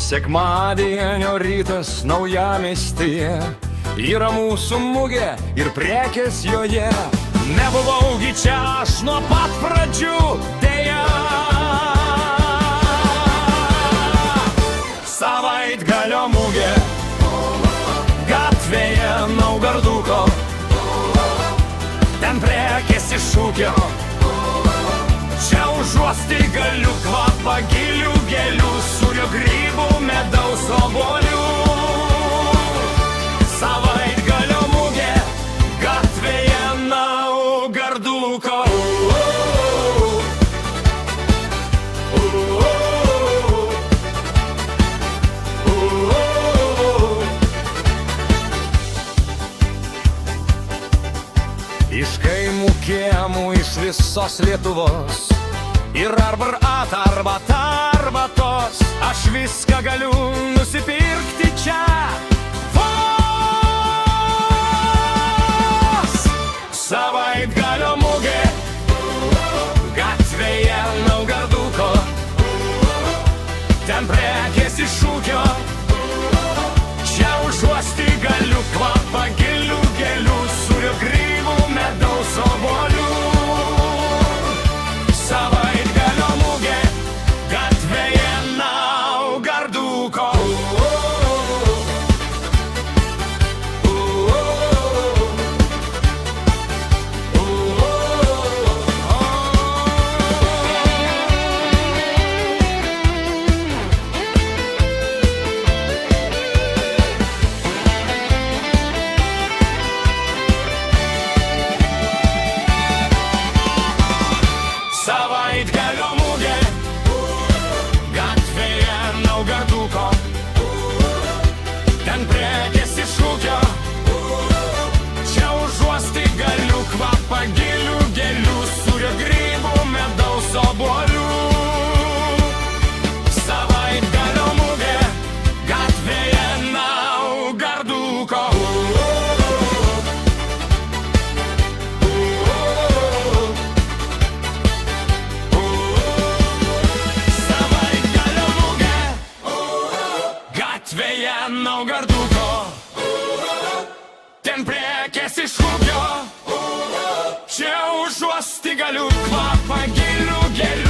Sekmadienio rytas naujamiestyje, yra mūsų mugė ir prekės joje. Nebuvau gi čia aš nuo pat pradžių, deja. Savaitgalio mugė, gatvėje Naugarduko, ten prekės iš ūkio. Čia užuosti galiu kvapą gilių gėlių, sūrio grybų, medaus, obuolių. Savaitgalio mugė, gatvėje Naugarduko. Iš kaimų kiemų, iš visos Lietuvos, ir arbatos, aš viską galiu nusipirkti čia. Vos! Savaitgalio mugė, gatvėje Naugarduko, ten prekės iš ūkio. Čia užuosti galiu kvapą gilių gėlių, sūrio grybų, medaus, obuolių. Savaitgalio mugė, gatvėje Naugarduko. Savaitgalio mugė, gatvėje Naugarduko, ten prekės iš ūkio. Čia užuosti galiu kvapą gilių gėlių, sūrio grybų, medaus, obuolių. Savaitgalio mugė, gatvėje Naugarduko. Gatvėje Naugarduko, ten prekės iš ūkio. Čia užuosti galiu kvapą gilių gėlių.